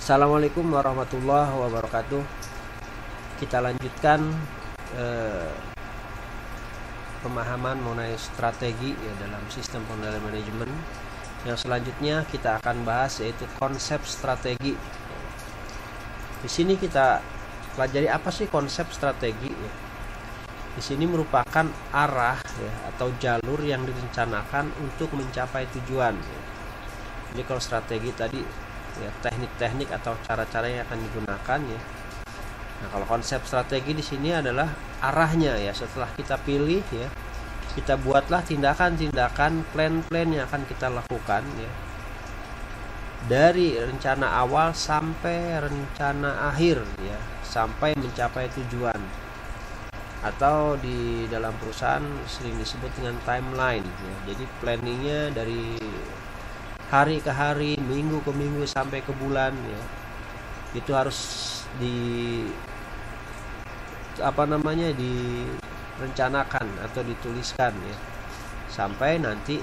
Assalamualaikum warahmatullahi wabarakatuh. Kita lanjutkan eh, pemahaman mengenai strategi ya dalam sistem pengendalian manajemen. Yang selanjutnya kita akan bahas yaitu konsep strategi. Di sini kita pelajari apa sih konsep strategi ya. Di sini merupakan arah ya, atau jalur yang direncanakan untuk mencapai tujuan ya. Jadi kalau strategi tadi ya, teknik-teknik atau cara-cara yang akan digunakan ya. Nah, kalau konsep strategi di sini adalah arahnya ya. Setelah kita pilih ya, kita buatlah tindakan-tindakan, plan-plan yang akan kita lakukan ya. Dari rencana awal sampai rencana akhir ya, sampai mencapai tujuan. Atau di dalam perusahaan sering disebut dengan timeline ya. Jadi planningnya dari hari ke hari, minggu ke minggu sampai ke bulan ya. Itu harus direncanakan atau dituliskan ya. Sampai nanti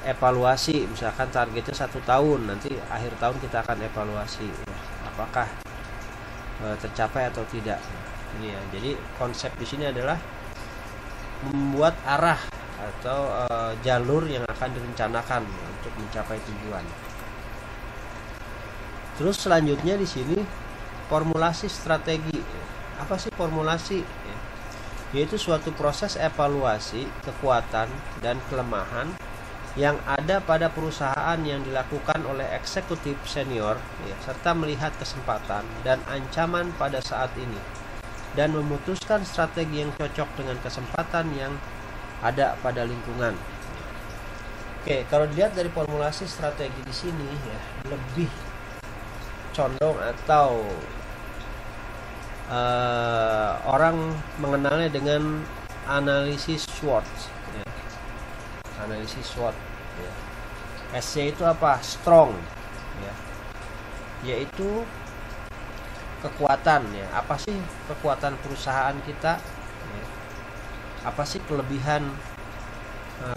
evaluasi, misalkan targetnya 1 tahun, nanti akhir tahun kita akan evaluasi ya, apakah tercapai atau tidak. Ini ya. Jadi konsep di sini adalah membuat arah atau jalur yang akan direncanakan untuk mencapai tujuan. Terus selanjutnya di sini formulasi strategi. Apa sih formulasi? Yaitu suatu proses evaluasi kekuatan dan kelemahan yang ada pada perusahaan yang dilakukan oleh eksekutif senior ya, serta melihat kesempatan dan ancaman pada saat ini dan memutuskan strategi yang cocok dengan kesempatan yang ada pada lingkungan. Oke, kalau dilihat dari formulasi strategi di sini ya, lebih condong atau orang mengenalnya dengan analisis SWOT ya. Analisis SWOT ya. S-nya itu apa? Strong ya. Yaitu kekuatan ya. Apa sih kekuatan perusahaan kita ya? Apa sih kelebihan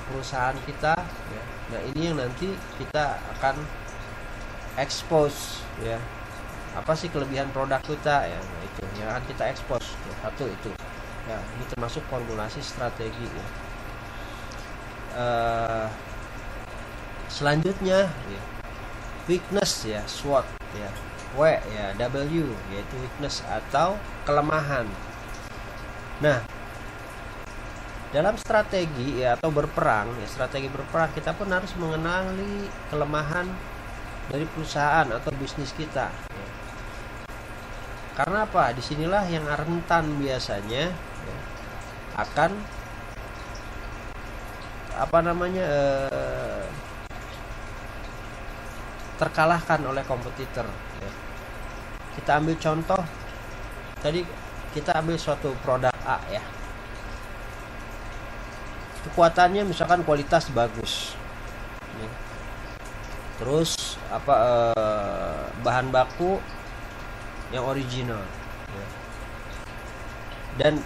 perusahaan kita ya? Nah, ini yang nanti kita akan expose ya. Apa sih kelebihan produk kita ya? Nah, itu yang akan kita expose ya. Satu itu ya, ini termasuk formulasi strategi ya. Selanjutnya ya, weakness ya, SWOT ya. W ya, W yaitu weakness atau kelemahan. Nah, dalam strategi ya, atau berperang ya, strategi berperang, kita pun harus mengenali kelemahan dari perusahaan atau bisnis kita ya. Karena apa? Disinilah yang rentan biasanya ya, akan terkalahkan oleh kompetitor ya. Kita ambil contoh tadi, kita ambil suatu produk A ya, kekuatannya misalkan kualitas bagus ya. Terus bahan baku yang original ya. Dan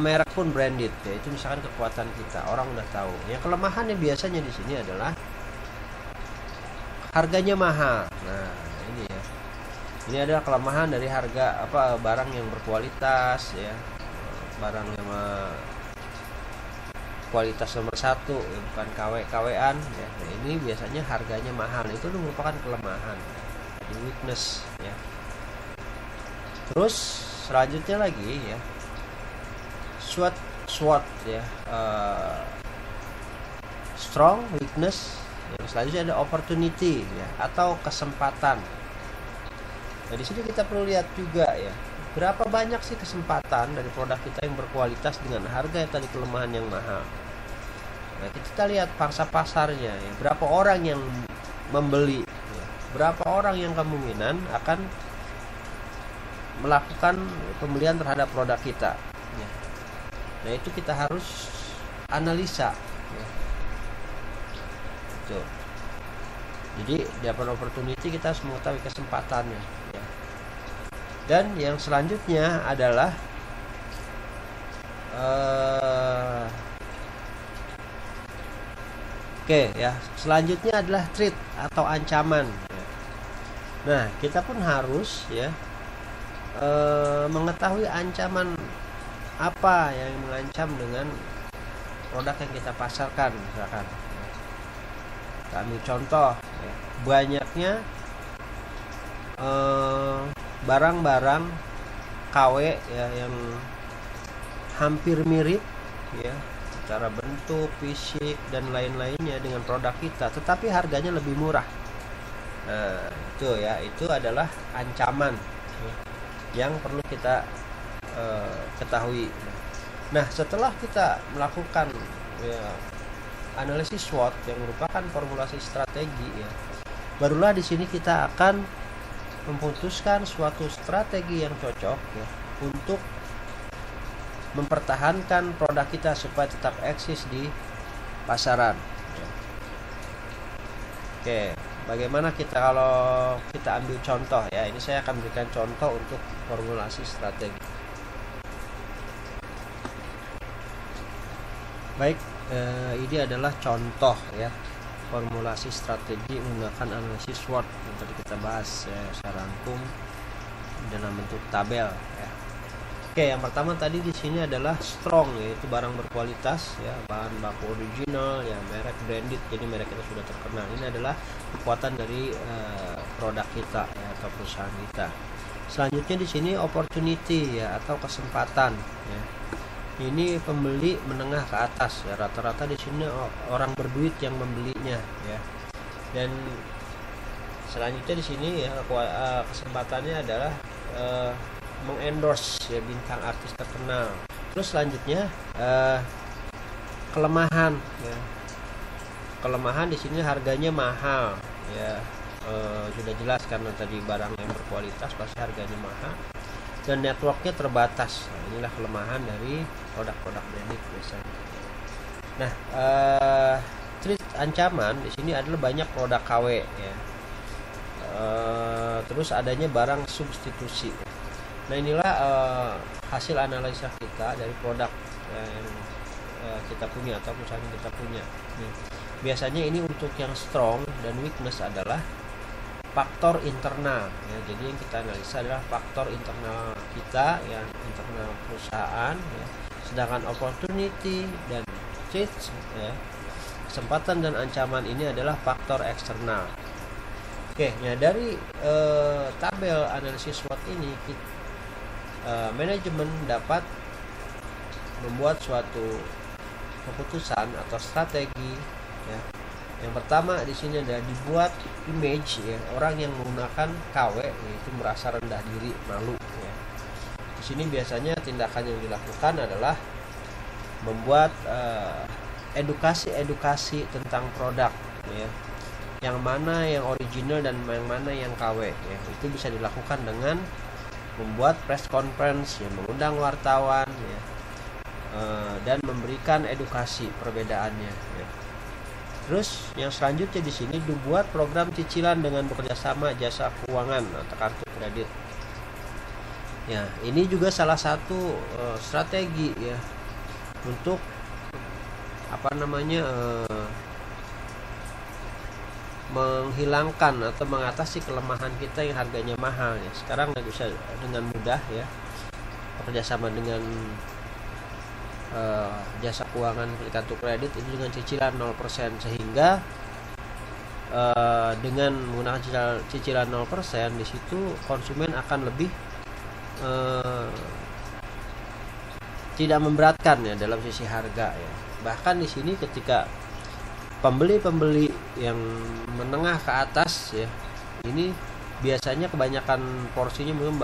merek pun branded ya. Itu misalkan kekuatan kita, orang udah tahu. Yang kelemahannya biasanya di sini adalah harganya mahal. Nah, ini ya. Ini adalah kelemahan dari harga barang yang berkualitas ya. Barang yang kualitas nomor 1 ya, bukan KW-KW-an ya. Nah, ini biasanya harganya mahal. Itu merupakan kelemahan, jadi weakness ya. Terus selanjutnya lagi ya, SWOT ya, strong, weakness. Yang selanjutnya ada opportunity ya, atau kesempatan. Nah, di sini kita perlu lihat juga ya, berapa banyak sih kesempatan dari produk kita yang berkualitas dengan harga yang tadi kelemahan yang mahal. Nah, kita lihat pangsa pasarnya ya, berapa orang yang membeli ya, berapa orang yang kemungkinan akan melakukan pembelian terhadap produk kita ya. Nah, itu kita harus analisa ya. Tuh. Jadi dapat opportunity, kita harus mengetahui kesempatannya ya. Dan yang selanjutnya adalah Oke ya, selanjutnya adalah threat atau ancaman. Nah, kita pun harus ya mengetahui ancaman apa yang mengancam dengan produk yang kita pasarkan. Misalkan kita ambil contoh ya, banyaknya barang-barang KW ya yang hampir mirip ya secara bentuk, fisik dan lain-lainnya dengan produk kita, tetapi harganya lebih murah. Nah, itu adalah ancaman yang perlu kita ketahui. Nah, setelah kita melakukan ya, analisis SWOT yang merupakan formulasi strategi ya, barulah di sini kita akan memutuskan suatu strategi yang cocok ya untuk mempertahankan produk kita supaya tetap eksis di pasaran. Oke, bagaimana kalau kita ambil contoh ya, ini saya akan berikan contoh untuk formulasi strategi. Baik, ini adalah contoh ya formulasi strategi menggunakan analisis SWOT yang tadi kita bahas ya, saya rangkum dalam bentuk tabel ya. Oke, yang pertama tadi di sini adalah strong, yaitu barang berkualitas ya, bahan baku original ya, merek branded, jadi merek kita sudah terkenal. Ini adalah kekuatan dari produk kita ya, atau perusahaan kita. Selanjutnya di sini opportunity ya, atau kesempatan ya. Ini pembeli menengah ke atas ya, rata-rata di sini orang berduit yang membelinya ya. Dan selanjutnya di sini ya kesempatannya adalah mengendorse ya bintang artis terkenal. Terus selanjutnya kelemahan ya. Kelemahan di sini harganya mahal ya. Sudah jelas karena tadi barang yang berkualitas pasti harganya mahal dan networknya terbatas. Nah, inilah kelemahan dari produk-produk branded biasanya. Nah, threat ancaman di sini adalah banyak produk KW ya. Terus adanya barang substitusi. Nah, inilah hasil analisa kita dari produk yang kita punya atau perusahaan yang kita punya. Biasanya ini untuk yang strong dan weakness adalah faktor internal ya. Jadi yang kita analisa adalah faktor internal kita ya, internal perusahaan ya. Sedangkan opportunity dan threat ya, kesempatan dan ancaman ini adalah faktor eksternal. Oke, nah dari tabel analisis SWOT ini manajemen dapat membuat suatu keputusan atau strategi ya. Yang pertama di sini ada dibuat image ya, orang yang menggunakan KW yaitu merasa rendah diri, malu ya. Di sini biasanya tindakan yang dilakukan adalah membuat edukasi tentang produk ya. Yang mana yang original dan yang mana yang KW ya. Itu bisa dilakukan dengan membuat press conference ya, mengundang wartawan ya, dan memberikan edukasi perbedaannya ya. Terus yang selanjutnya di sini dibuat program cicilan dengan bekerjasama jasa keuangan atau kartu kredit. Ya, ini juga salah satu strategi ya untuk menghilangkan atau mengatasi kelemahan kita yang harganya mahal ya. Sekarang nggak bisa dengan mudah ya bekerjasama dengan jasa keuangan kartu kredit itu dengan cicilan 0%, sehingga dengan menggunakan cicilan 0% di situ konsumen akan lebih tidak memberatkan ya dalam sisi harga ya. Bahkan di sini ketika pembeli yang menengah ke atas ya, ini biasanya kebanyakan porsinya mungkin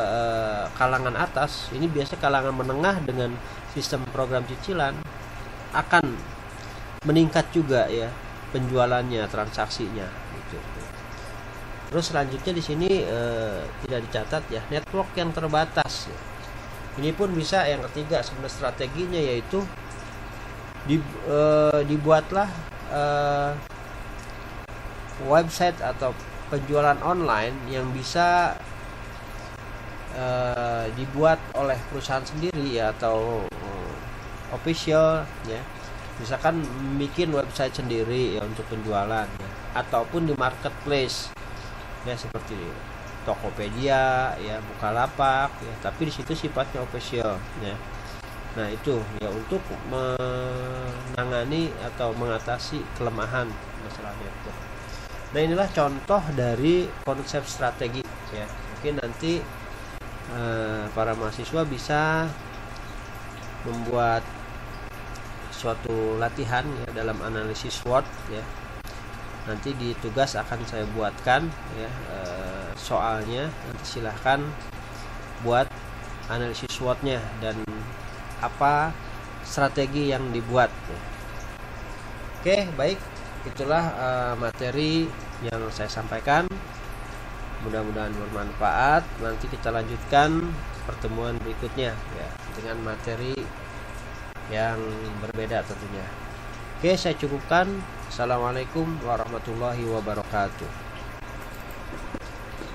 kalangan atas, ini biasa kalangan menengah dengan sistem program cicilan akan meningkat juga ya penjualannya, transaksinya gitu. Terus selanjutnya di sini tidak dicatat ya, network yang terbatas ya. Ini pun bisa yang ketiga sebenarnya strateginya, yaitu dibuatlah website atau penjualan online yang bisa dibuat oleh perusahaan sendiri ya, atau official ya, misalkan bikin website sendiri ya untuk penjualan ya, ataupun di marketplace ya seperti Tokopedia ya, Bukalapak ya, tapi di situ sifatnya official ya. Nah itu ya untuk menangani atau mengatasi kelemahan masalah network. Nah inilah contoh dari konsep strategi ya. Mungkin nanti para mahasiswa bisa membuat suatu latihan ya dalam analisis SWOT ya. Nanti di tugas akan saya buatkan ya soalnya, nanti silahkan buat analisis SWOT-nya dan apa strategi yang dibuat ya. Oke, baik, itulah materi yang saya sampaikan, mudah-mudahan bermanfaat. Nanti kita lanjutkan pertemuan berikutnya ya dengan materi yang berbeda tentunya. Oke, saya cukupkan. Assalamualaikum warahmatullahi wabarakatuh.